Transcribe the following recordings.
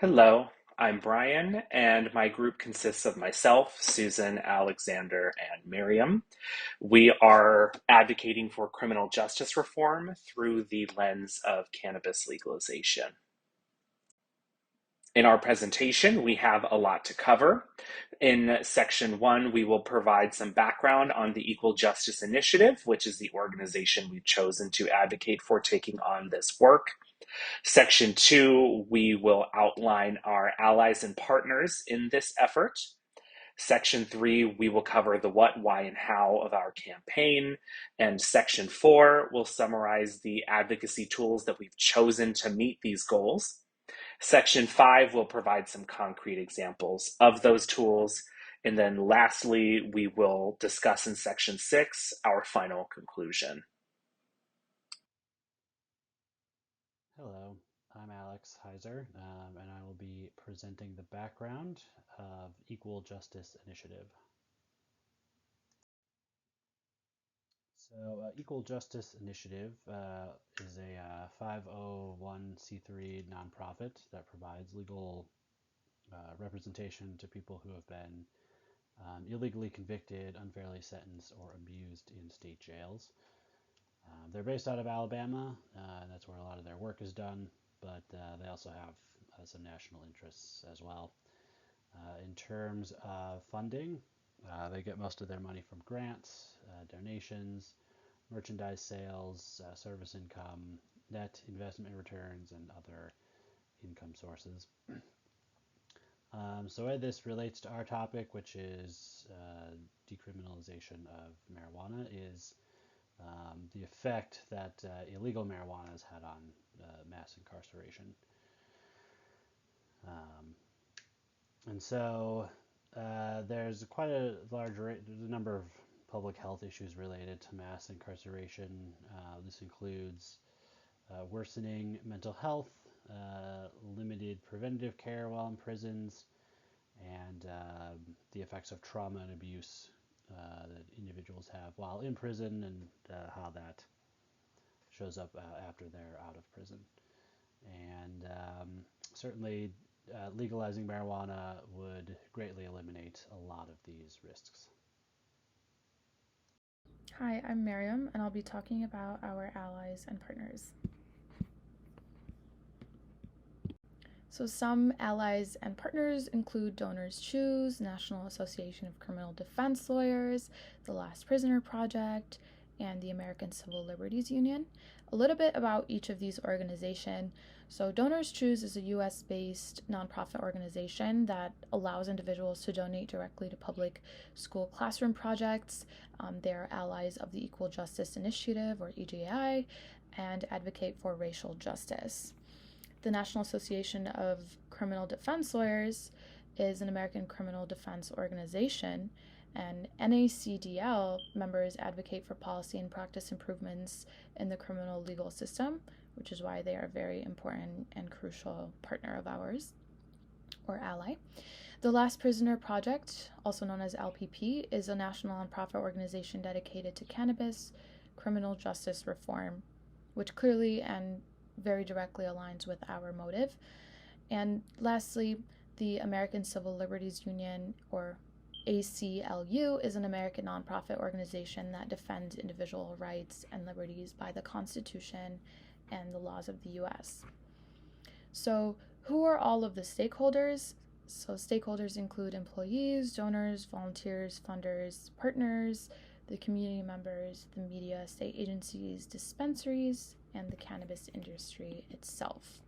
Hello, I'm Brian, and my group consists of myself, Susan, Alexander, and Miriam. We are advocating for criminal justice reform through the lens of cannabis legalization. In our presentation, we have a lot to cover. In section one, we will provide some background on the Equal Justice Initiative, which is the organization we've chosen to advocate for taking on this work. Section two, we will outline our allies and partners in this effort. Section three, we will cover the what, why, and how of our campaign. And section four will summarize the advocacy tools that we've chosen to meet these goals. Section five will provide some concrete examples of those tools. And then lastly, we will discuss in section six our final conclusion. Hello, I'm Alex Heiser, and I will be presenting the background of Equal Justice Initiative. Equal Justice Initiative is a 501c3 nonprofit that provides legal representation to people who have been illegally convicted, unfairly sentenced, or abused in state jails. They're based out of Alabama, and that's where a lot of their work is done, but they also have some national interests as well. In terms of funding, they get most of their money from grants, donations, merchandise sales, service income, net investment returns, and other income sources. So this relates to our topic, which is decriminalization of marijuana, is the effect that illegal marijuana has had on mass incarceration. And so there's quite a large there's a number of public health issues related to mass incarceration. This includes worsening mental health, limited preventative care while in prisons, and the effects of trauma and abuse that individuals have while in prison, and how that shows up after they're out of prison. And certainly legalizing marijuana would greatly eliminate a lot of these risks. Hi, I'm Meriam, and I'll be talking about our allies and partners. So some allies and partners include Donors Choose, National Association of Criminal Defense Lawyers, the Last Prisoner Project, and the American Civil Liberties Union. A little bit about each of these organizations. So Donors Choose is a US-based nonprofit organization that allows individuals to donate directly to public school classroom projects. They're allies of the Equal Justice Initiative, or EJI, and advocate for racial justice. The National Association of Criminal Defense Lawyers is an American criminal defense organization, and NACDL members advocate for policy and practice improvements in the criminal legal system, which is why they are a very important and crucial partner of ours, or ally. The Last Prisoner Project, also known as LPP, is a national nonprofit organization dedicated to cannabis, criminal justice reform, which clearly and very directly aligns with our motive. And lastly, the American Civil Liberties Union, or ACLU, is an American nonprofit organization that defends individual rights and liberties by the Constitution and the laws of the US. So who are all of the stakeholders? So stakeholders include employees, donors, volunteers, funders, partners, the community members, the media, state agencies, dispensaries, and the cannabis industry itself.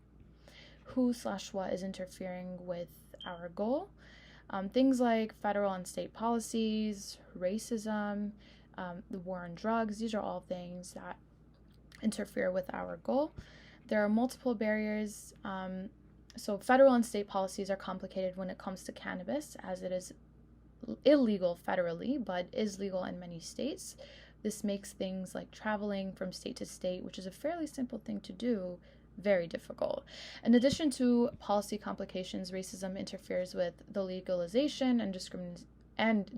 Who/what is interfering with our goal? Things like federal and state policies, racism, the war on drugs, these are all things that interfere with our goal. There are multiple barriers. So federal and state policies are complicated when it comes to cannabis, as it is illegal federally, but is legal in many states. This makes things like traveling from state to state, which is a fairly simple thing to do, very difficult. In addition to policy complications, racism interferes with the legalization and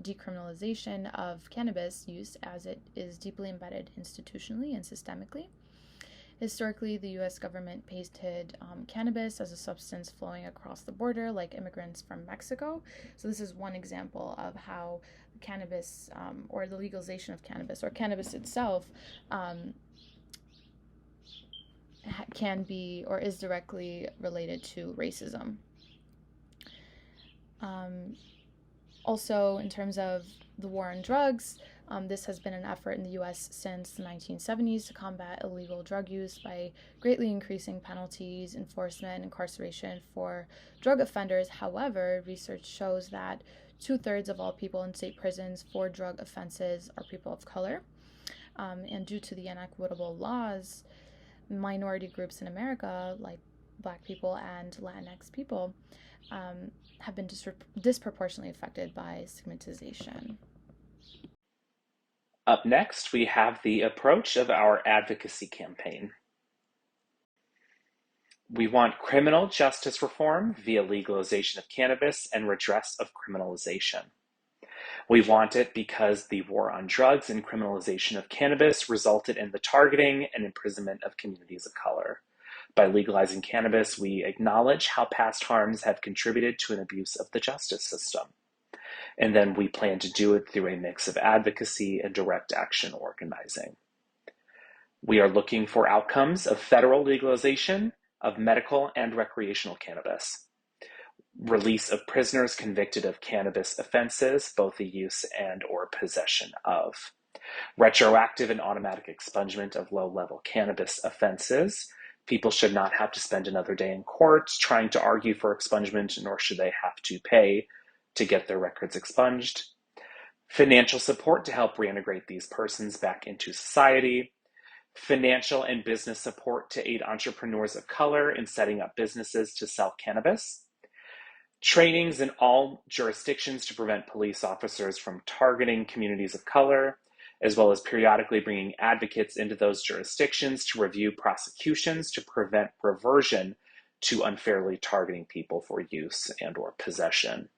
decriminalization of cannabis use, as it is deeply embedded institutionally and systemically. Historically, the US government painted cannabis as a substance flowing across the border, like immigrants from Mexico. So, this is one example of how cannabis, or the legalization of cannabis, or cannabis itself, can be or is directly related to racism. Also, in terms of the war on drugs, this has been an effort in the US since the 1970s to combat illegal drug use by greatly increasing penalties, enforcement, incarceration for drug offenders. However, research shows that 2/3 of all people in state prisons for drug offenses are people of color. And due to the inequitable laws, minority groups in America, like Black people and Latinx people, have been disproportionately affected by stigmatization. Up next, we have the approach of our advocacy campaign. We want criminal justice reform via legalization of cannabis and redress of criminalization. We want it because the war on drugs and criminalization of cannabis resulted in the targeting and imprisonment of communities of color. By legalizing cannabis, we acknowledge how past harms have contributed to an abuse of the justice system. And then we plan to do it through a mix of advocacy and direct action organizing. We are looking for outcomes of federal legalization of medical and recreational cannabis, release of prisoners convicted of cannabis offenses, both the use and or possession of, retroactive and automatic expungement of low-level cannabis offenses. People should not have to spend another day in court trying to argue for expungement, nor should they have to pay to get their records expunged. Financial support to help reintegrate these persons back into society. Financial and business support to aid entrepreneurs of color in setting up businesses to sell cannabis. Trainings in all jurisdictions to prevent police officers from targeting communities of color, as well as periodically bringing advocates into those jurisdictions to review prosecutions to prevent reversion to unfairly targeting people for use and or possession.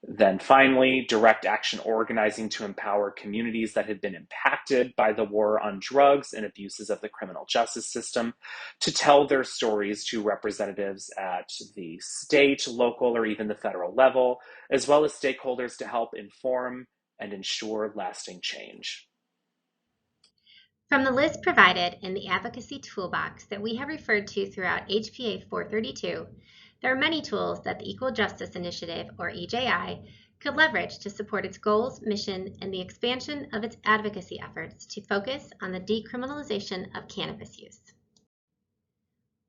Then finally, direct action organizing to empower communities that have been impacted by the war on drugs and abuses of the criminal justice system to tell their stories to representatives at the state, local, or even the federal level, as well as stakeholders to help inform and ensure lasting change. From the list provided in the advocacy toolbox that we have referred to throughout HPA 432, there are many tools that the Equal Justice Initiative, or EJI, could leverage to support its goals, mission, and the expansion of its advocacy efforts to focus on the decriminalization of cannabis use.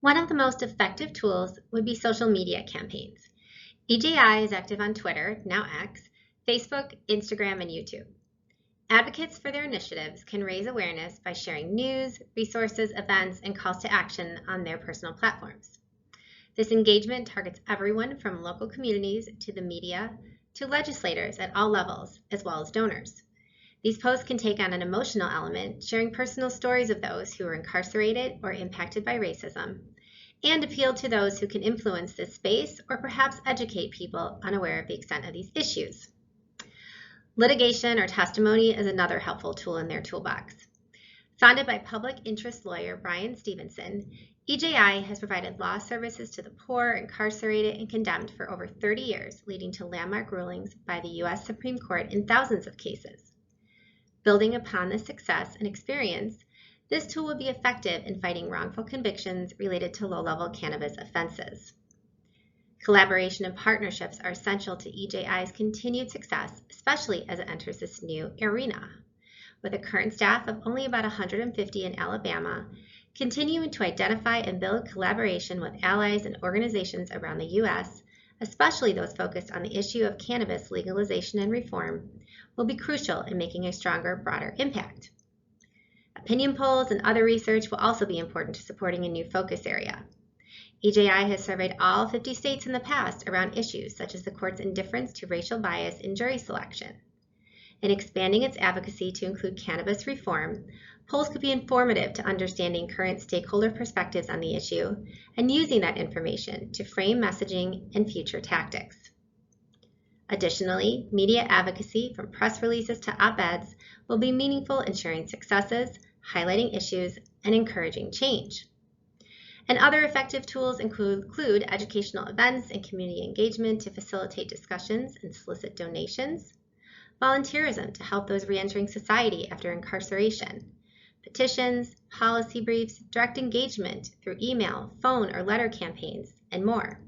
One of the most effective tools would be social media campaigns. EJI is active on Twitter, now X, Facebook, Instagram, and YouTube. Advocates for their initiatives can raise awareness by sharing news, resources, events, and calls to action on their personal platforms. This engagement targets everyone from local communities to the media to legislators at all levels, as well as donors. These posts can take on an emotional element, sharing personal stories of those who are incarcerated or impacted by racism, and appeal to those who can influence this space or perhaps educate people unaware of the extent of these issues. Litigation or testimony is another helpful tool in their toolbox. Founded by public interest lawyer Brian Stevenson, EJI has provided law services to the poor, incarcerated, and condemned for over 30 years, leading to landmark rulings by the U.S. Supreme Court in thousands of cases. Building upon this success and experience, this tool will be effective in fighting wrongful convictions related to low-level cannabis offenses. Collaboration and partnerships are essential to EJI's continued success, especially as it enters this new arena. With a current staff of only about 150 in Alabama, continuing to identify and build collaboration with allies and organizations around the U.S., especially those focused on the issue of cannabis legalization and reform, will be crucial in making a stronger, broader impact. Opinion polls and other research will also be important to supporting a new focus area. EJI has surveyed all 50 states in the past around issues such as the court's indifference to racial bias in jury selection. In expanding its advocacy to include cannabis reform, polls could be informative to understanding current stakeholder perspectives on the issue and using that information to frame messaging and future tactics. Additionally, media advocacy from press releases to op-eds will be meaningful in sharing successes, highlighting issues, and encouraging change. And other effective tools include educational events and community engagement to facilitate discussions and solicit donations, volunteerism to help those reentering society after incarceration, petitions, policy briefs, direct engagement through email, phone, or letter campaigns, and more.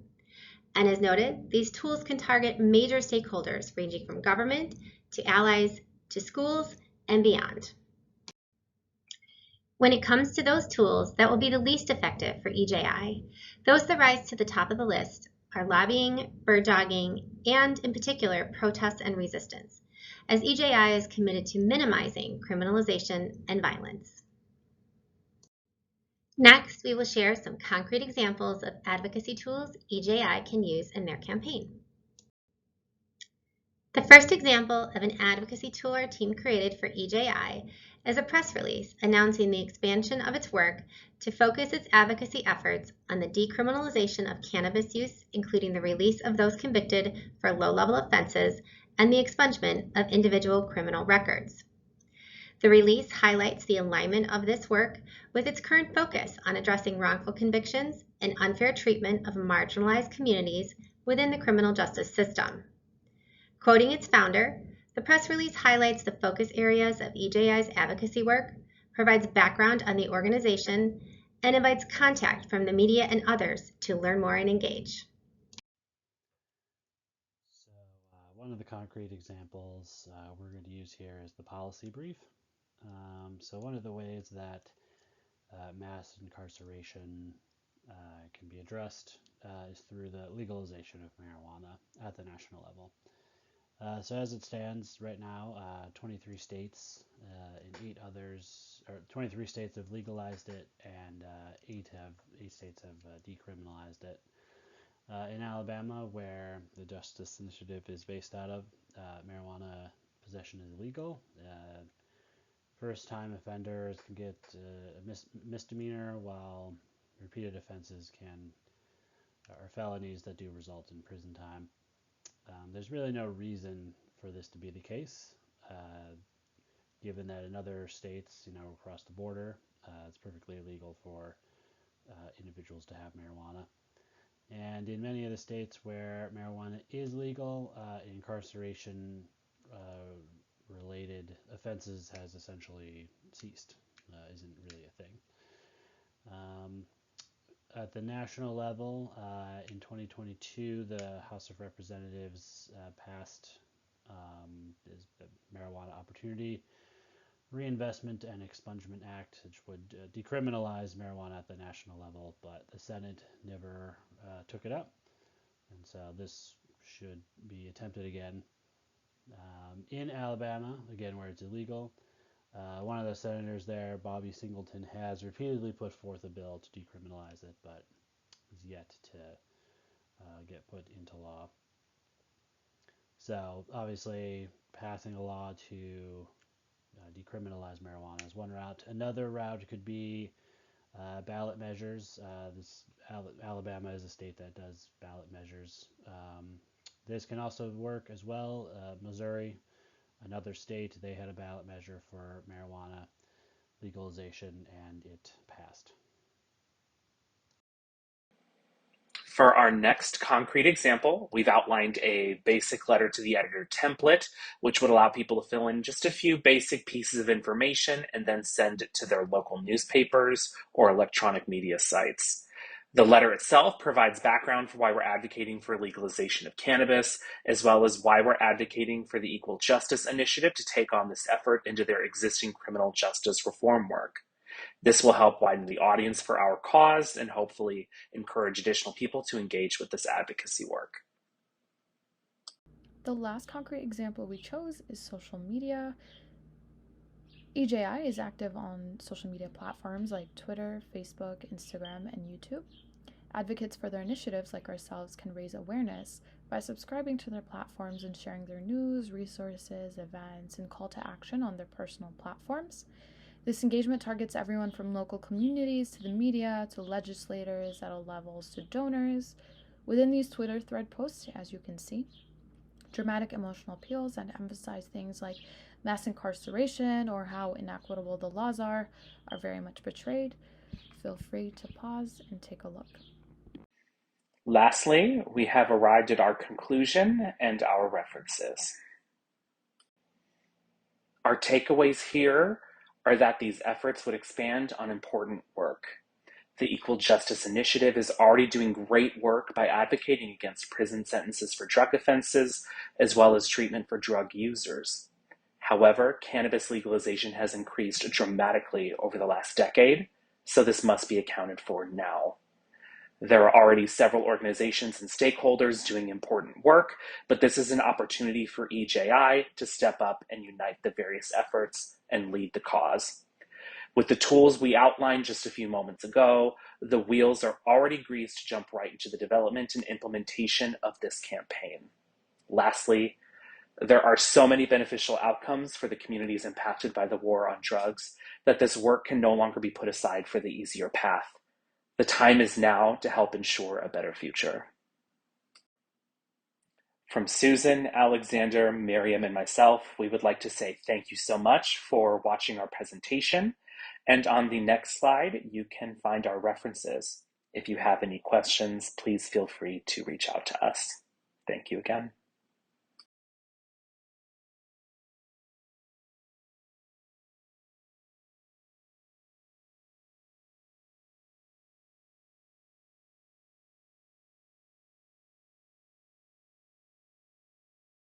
And as noted, these tools can target major stakeholders ranging from government to allies to schools and beyond. When it comes to those tools that will be the least effective for EJI, those that rise to the top of the list are lobbying, bird dogging, and in particular, protests and resistance, as EJI is committed to minimizing criminalization and violence. Next, we will share some concrete examples of advocacy tools EJI can use in their campaign. The first example of an advocacy tool our team created for EJI is a press release announcing the expansion of its work to focus its advocacy efforts on the decriminalization of cannabis use, including the release of those convicted for low-level offenses and the expungement of individual criminal records. The release highlights the alignment of this work with its current focus on addressing wrongful convictions and unfair treatment of marginalized communities within the criminal justice system. Quoting its founder, the press release highlights the focus areas of EJI's advocacy work, provides background on the organization, and invites contact from the media and others to learn more and engage. So one of the concrete examples we're going to use here is the policy brief. So one of the ways that mass incarceration can be addressed is through the legalization of marijuana at the national level. So as it stands right now, 23 states and 23 states have legalized it, and eight states have decriminalized it. In Alabama, where the Justice Initiative is based out of, marijuana possession is illegal. First-time offenders can get a misdemeanor, while repeated offenses are felonies that do result in prison time. There's really no reason for this to be the case, given that in other states, across the border, it's perfectly illegal for individuals to have marijuana. And in many of the states where marijuana is legal, incarceration related offenses has essentially ceased, isn't really a thing. At the national level, in 2022, the House of Representatives passed the Marijuana Opportunity Reinvestment and Expungement Act, which would decriminalize marijuana at the national level, but the Senate never took it up, and so this should be attempted again. In Alabama, again where it's illegal, one of the senators there, Bobby Singleton, has repeatedly put forth a bill to decriminalize it, but is yet to get put into law. So obviously, passing a law to decriminalize marijuana is one route. Another route could be ballot measures. Alabama is a state that does ballot measures. This can also work as well. Missouri, another state, they had a ballot measure for marijuana legalization, and it passed. For our next concrete example, we've outlined a basic letter to the editor template, which would allow people to fill in just a few basic pieces of information and then send it to their local newspapers or electronic media sites. The letter itself provides background for why we're advocating for legalization of cannabis, as well as why we're advocating for the Equal Justice Initiative to take on this effort into their existing criminal justice reform work. This will help widen the audience for our cause and hopefully encourage additional people to engage with this advocacy work. The last concrete example we chose is social media. EJI is active on social media platforms like Twitter, Facebook, Instagram, and YouTube. Advocates for their initiatives like ourselves can raise awareness by subscribing to their platforms and sharing their news, resources, events, and call to action on their personal platforms. This engagement targets everyone from local communities to the media to legislators at all levels to donors. Within these Twitter thread posts, as you can see, dramatic emotional appeals and emphasize things like mass incarceration or how inequitable the laws are very much portrayed. Feel free to pause and take a look. Lastly, we have arrived at our conclusion and our references. Our takeaways here are that these efforts would expand on important work. The Equal Justice Initiative is already doing great work by advocating against prison sentences for drug offenses, as well as treatment for drug users. However, cannabis legalization has increased dramatically over the last decade, so this must be accounted for now. There are already several organizations and stakeholders doing important work, but this is an opportunity for EJI to step up and unite the various efforts and lead the cause. With the tools we outlined just a few moments ago, the wheels are already greased to jump right into the development and implementation of this campaign. Lastly, there are so many beneficial outcomes for the communities impacted by the war on drugs that this work can no longer be put aside for the easier path. The time is now to help ensure a better future. From Susan, Alexander, Meriam, and myself, we would like to say thank you so much for watching our presentation. And on the next slide, you can find our references. If you have any questions, please feel free to reach out to us. Thank you again.